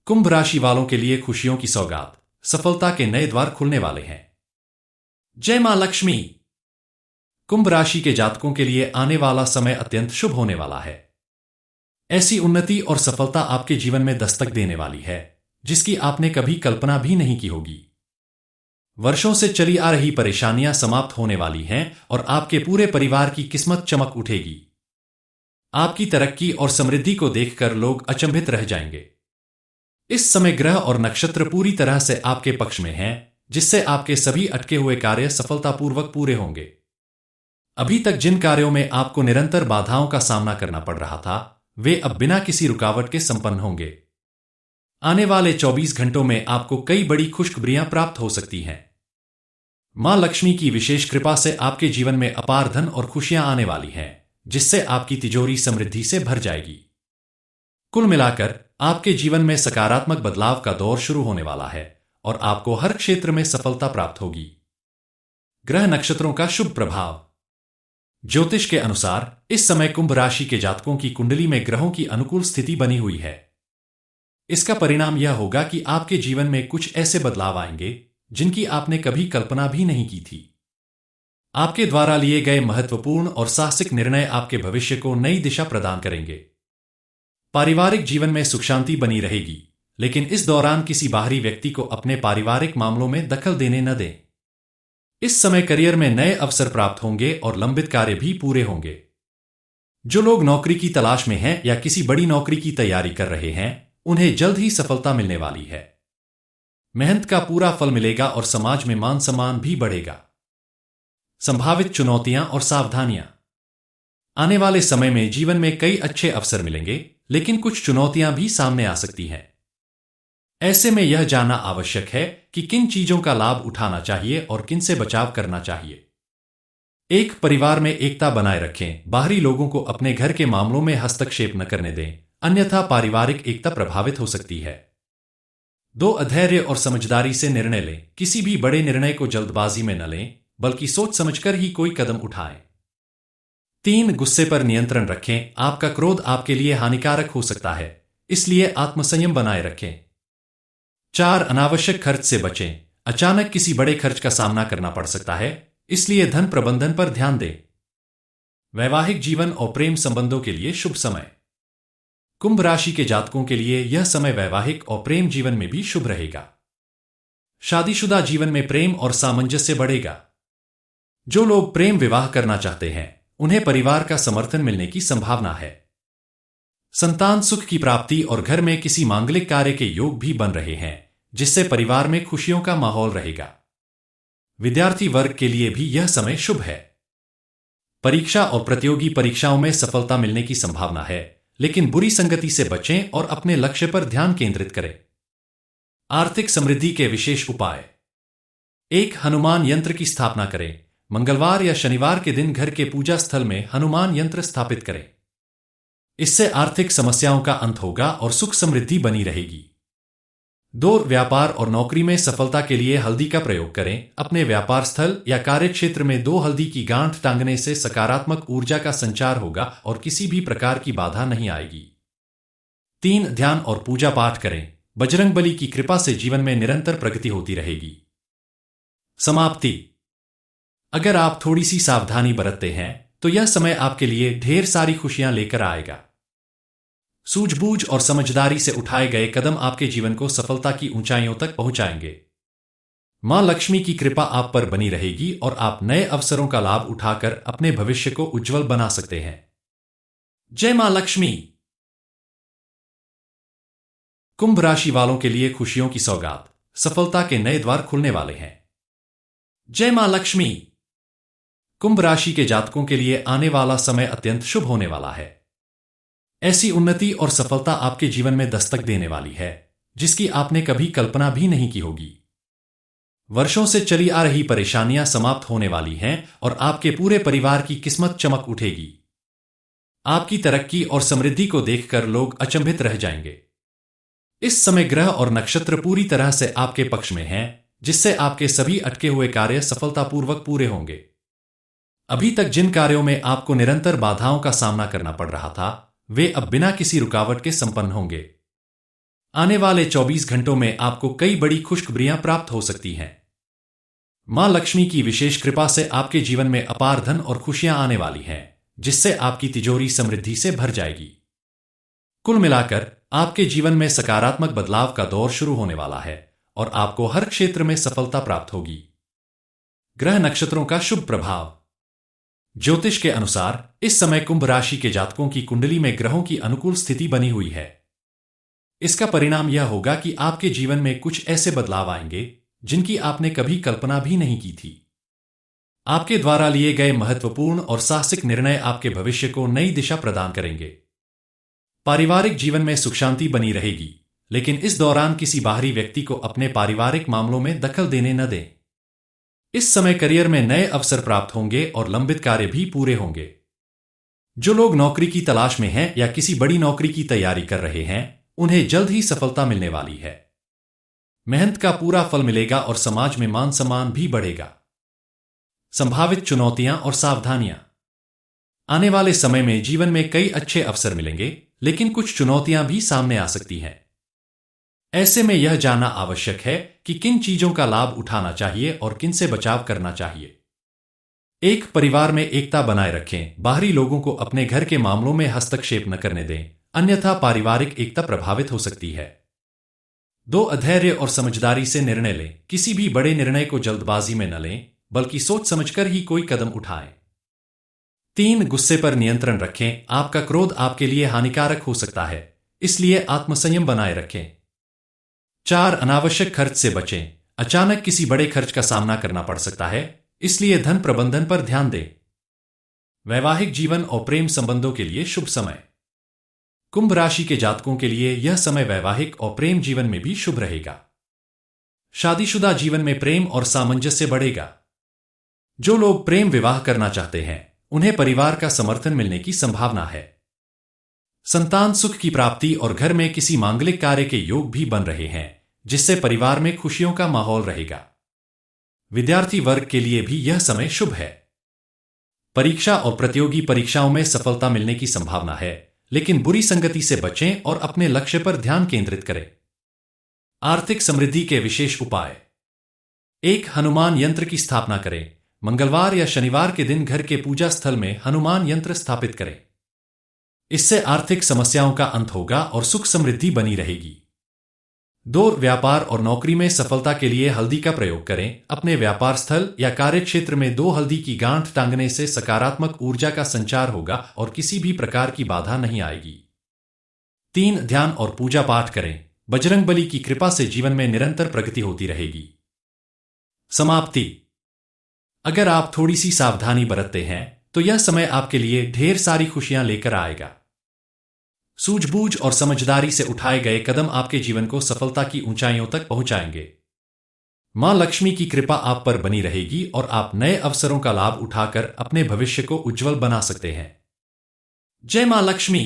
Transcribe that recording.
कुंभ राशि वालों के लिए खुशियों की सौगात, सफलता के नए द्वार खुलने वाले हैं। जय मां लक्ष्मी। कुंभ राशि के जातकों के लिए आने वाला समय अत्यंत शुभ होने वाला है। ऐसी उन्नति और सफलता आपके जीवन में दस्तक देने वाली है जिसकी आपने कभी कल्पना भी नहीं की होगी। वर्षों से चली आ रही परेशानियां समाप्त होने वाली हैं और आपके पूरे परिवार की किस्मत चमक उठेगी। आपकी तरक्की और समृद्धि को देखकर लोग अचंभित रह जाएंगे। इस समय ग्रह और नक्षत्र पूरी तरह से आपके पक्ष में हैं, जिससे आपके सभी अटके हुए कार्य सफलतापूर्वक पूरे होंगे। अभी तक जिन कार्यों में आपको निरंतर बाधाओं का सामना करना पड़ रहा था, वे अब बिना किसी रुकावट के संपन्न होंगे। आने वाले 24 घंटों में आपको कई बड़ी खुशखबरियां प्राप्त हो सकती हैं। मां लक्ष्मी की विशेष कृपा से आपके जीवन में अपार धन और खुशियां आने वाली हैं, जिससे आपकी तिजोरी समृद्धि से भर जाएगी। कुल मिलाकर आपके जीवन में सकारात्मक बदलाव का दौर शुरू होने वाला है और आपको हर क्षेत्र में सफलता प्राप्त होगी। ग्रह नक्षत्रों का शुभ प्रभाव। ज्योतिष के अनुसार इस समय कुंभ राशि के जातकों की कुंडली में ग्रहों की अनुकूल स्थिति बनी हुई है। इसका परिणाम यह होगा कि आपके जीवन में कुछ ऐसे बदलाव आएंगे जिनकी आपने कभी कल्पना भी नहीं की थी। आपके द्वारा लिए गए महत्वपूर्ण और साहसिक निर्णय आपके भविष्य को नई दिशा प्रदान करेंगे। पारिवारिक जीवन में सुख शांति बनी रहेगी, लेकिन इस दौरान किसी बाहरी व्यक्ति को अपने पारिवारिक मामलों में दखल देने न दें। इस समय करियर में नए अवसर प्राप्त होंगे और लंबित कार्य भी पूरे होंगे। जो लोग नौकरी की तलाश में हैं या किसी बड़ी नौकरी की तैयारी कर रहे हैं, उन्हें जल्द ही सफलता मिलने वाली है। मेहनत का पूरा फल मिलेगा और समाज में मान सम्मान भी बढ़ेगा। संभावित चुनौतियां और सावधानियां। आने वाले समय में जीवन में कई अच्छे अवसर मिलेंगे, लेकिन कुछ चुनौतियां भी सामने आ सकती हैं। ऐसे में यह जानना आवश्यक है कि किन चीजों का लाभ उठाना चाहिए और किन से बचाव करना चाहिए। एक परिवार में एकता बनाए रखें, बाहरी लोगों को अपने घर के मामलों में हस्तक्षेप न करने दें, अन्यथा पारिवारिक एकता प्रभावित हो सकती है। 2 धैर्य और समझदारी से निर्णय लें। किसी भी बड़े निर्णय को जल्दबाजी में न लें, बल्कि सोच समझकर ही कोई कदम उठाएं। 3 गुस्से पर नियंत्रण रखें। आपका क्रोध आपके लिए हानिकारक हो सकता है, इसलिए आत्मसंयम बनाए रखें। 4 अनावश्यक खर्च से बचें। अचानक किसी बड़े खर्च का सामना करना पड़ सकता है, इसलिए धन प्रबंधन पर ध्यान दें। वैवाहिक जीवन और प्रेम संबंधों के लिए शुभ समय। कुंभ राशि के जातकों के लिए यह समय वैवाहिक और प्रेम जीवन में भी शुभ रहेगा। शादीशुदा जीवन में प्रेम और सामंजस्य बढ़ेगा। जो लोग प्रेम विवाह करना चाहते हैं, उन्हें परिवार का समर्थन मिलने की संभावना है। संतान सुख की प्राप्ति और घर में किसी मांगलिक कार्य के योग भी बन रहे हैं, जिससे परिवार में खुशियों का माहौल रहेगा। विद्यार्थी वर्ग के लिए भी यह समय शुभ है। परीक्षा और प्रतियोगी परीक्षाओं में सफलता मिलने की संभावना है, लेकिन बुरी संगति से बचें और अपने लक्ष्य पर ध्यान केंद्रित करें। आर्थिक समृद्धि के विशेष उपाय। 1 हनुमान यंत्र की स्थापना करें। मंगलवार या शनिवार के दिन घर के पूजा स्थल में हनुमान यंत्र स्थापित करें। इससे आर्थिक समस्याओं का अंत होगा और सुख समृद्धि बनी रहेगी। 2 व्यापार और नौकरी में सफलता के लिए हल्दी का प्रयोग करें। अपने व्यापार स्थल या कार्यक्षेत्र में 2 हल्दी की गांठ टांगने से सकारात्मक ऊर्जा का संचार होगा और किसी भी प्रकार की बाधा नहीं आएगी। 3 ध्यान और पूजा पाठ करें। बजरंगबली की कृपा से जीवन में निरंतर प्रगति होती रहेगी। समाप्ति। अगर आप थोड़ी सी सावधानी बरतते हैं, तो यह समय आपके लिए ढेर सारी खुशियां लेकर आएगा। सूझबूझ और समझदारी से उठाए गए कदम आपके जीवन को सफलता की ऊंचाइयों तक पहुंचाएंगे। मां लक्ष्मी की कृपा आप पर बनी रहेगी और आप नए अवसरों का लाभ उठाकर अपने भविष्य को उज्जवल बना सकते हैं। जय मां लक्ष्मी। कुंभ राशि वालों के लिए खुशियों की सौगात, सफलता के नए द्वार खुलने वाले हैं। जय मां लक्ष्मी। कुंभ राशि के जातकों के लिए आने वाला समय अत्यंत शुभ होने वाला है। ऐसी उन्नति और सफलता आपके जीवन में दस्तक देने वाली है जिसकी आपने कभी कल्पना भी नहीं की होगी। वर्षों से चली आ रही परेशानियां समाप्त होने वाली हैं और आपके पूरे परिवार की किस्मत चमक उठेगी। आपकी तरक्की और समृद्धि को देखकर लोग अचंभित रह जाएंगे। इस समय ग्रह और नक्षत्र पूरी तरह से आपके पक्ष में हैं, जिससे आपके सभी अटके हुए कार्य सफलतापूर्वक पूरे होंगे। अभी तक जिन कार्यों में आपको निरंतर बाधाओं का सामना करना पड़ रहा था, वे अब बिना किसी रुकावट के संपन्न होंगे। आने वाले 24 घंटों में आपको कई बड़ी खुशखबरियां प्राप्त हो सकती हैं। मां लक्ष्मी की विशेष कृपा से आपके जीवन में अपार धन और खुशियां आने वाली हैं, जिससे आपकी तिजोरी समृद्धि से भर जाएगी। कुल मिलाकर आपके जीवन में सकारात्मक बदलाव का दौर शुरू होने वाला है और आपको हर क्षेत्र में सफलता प्राप्त होगी। ग्रह नक्षत्रों का शुभ प्रभाव। ज्योतिष के अनुसार इस समय कुंभ राशि के जातकों की कुंडली में ग्रहों की अनुकूल स्थिति बनी हुई है। इसका परिणाम यह होगा कि आपके जीवन में कुछ ऐसे बदलाव आएंगे जिनकी आपने कभी कल्पना भी नहीं की थी। आपके द्वारा लिए गए महत्वपूर्ण और साहसिक निर्णय आपके भविष्य को नई दिशा प्रदान करेंगे। पारिवारिक जीवन में सुख शांति बनी रहेगी, लेकिन इस दौरान किसी बाहरी व्यक्ति को अपने पारिवारिक मामलों में दखल देने न दें। इस समय करियर में नए अवसर प्राप्त होंगे और लंबित कार्य भी पूरे होंगे। जो लोग नौकरी की तलाश में हैं या किसी बड़ी नौकरी की तैयारी कर रहे हैं, उन्हें जल्द ही सफलता मिलने वाली है। मेहनत का पूरा फल मिलेगा और समाज में मान सम्मान भी बढ़ेगा। संभावित चुनौतियां और सावधानियां। आने वाले समय में जीवन में कई अच्छे अवसर मिलेंगे, लेकिन कुछ चुनौतियां भी सामने आ सकती हैं। ऐसे में यह जानना आवश्यक है कि किन चीजों का लाभ उठाना चाहिए और किन से बचाव करना चाहिए। एक परिवार में एकता बनाए रखें, बाहरी लोगों को अपने घर के मामलों में हस्तक्षेप न करने दें, अन्यथा पारिवारिक एकता प्रभावित हो सकती है। 2 धैर्य और समझदारी से निर्णय लें। किसी भी बड़े निर्णय को जल्दबाजी में न लें, बल्कि सोच समझकर ही कोई कदम उठाएं। 3 गुस्से पर नियंत्रण रखें। आपका क्रोध आपके लिए हानिकारक हो सकता है, इसलिए आत्मसंयम बनाए रखें। 4 अनावश्यक खर्च से बचें। अचानक किसी बड़े खर्च का सामना करना पड़ सकता है, इसलिए धन प्रबंधन पर ध्यान दें। वैवाहिक जीवन और प्रेम संबंधों के लिए शुभ समय। कुंभ राशि के जातकों के लिए यह समय वैवाहिक और प्रेम जीवन में भी शुभ रहेगा। शादीशुदा जीवन में प्रेम और सामंजस्य बढ़ेगा। जो लोग प्रेम विवाह करना चाहते हैं, उन्हें परिवार का समर्थन मिलने की संभावना है। संतान सुख की प्राप्ति और घर में किसी मांगलिक कार्य के योग भी बन रहे हैं, जिससे परिवार में खुशियों का माहौल रहेगा। विद्यार्थी वर्ग के लिए भी यह समय शुभ है। परीक्षा और प्रतियोगी परीक्षाओं में सफलता मिलने की संभावना है, लेकिन बुरी संगति से बचें और अपने लक्ष्य पर ध्यान केंद्रित करें। आर्थिक समृद्धि के विशेष उपाय। एक हनुमान यंत्र की स्थापना करें। मंगलवार या शनिवार के दिन घर के पूजा स्थल में हनुमान यंत्र स्थापित करें। इससे आर्थिक समस्याओं का अंत होगा और सुख समृद्धि बनी रहेगी। 2 व्यापार और नौकरी में सफलता के लिए हल्दी का प्रयोग करें। अपने व्यापार स्थल या कार्य क्षेत्र में 2 हल्दी की गांठ टांगने से सकारात्मक ऊर्जा का संचार होगा और किसी भी प्रकार की बाधा नहीं आएगी। 3 ध्यान और पूजा पाठ करें। बजरंगबली की कृपा से जीवन में निरंतर प्रगति होती रहेगी। समाप्ति। अगर आप थोड़ी सी सावधानी बरतते हैं, तो यह समय आपके लिए ढेर सारी खुशियां लेकर आएगा। सूझबूझ और समझदारी से उठाए गए कदम आपके जीवन को सफलता की ऊंचाइयों तक पहुंचाएंगे। मां लक्ष्मी की कृपा आप पर बनी रहेगी और आप नए अवसरों का लाभ उठाकर अपने भविष्य को उज्जवल बना सकते हैं। जय मां लक्ष्मी।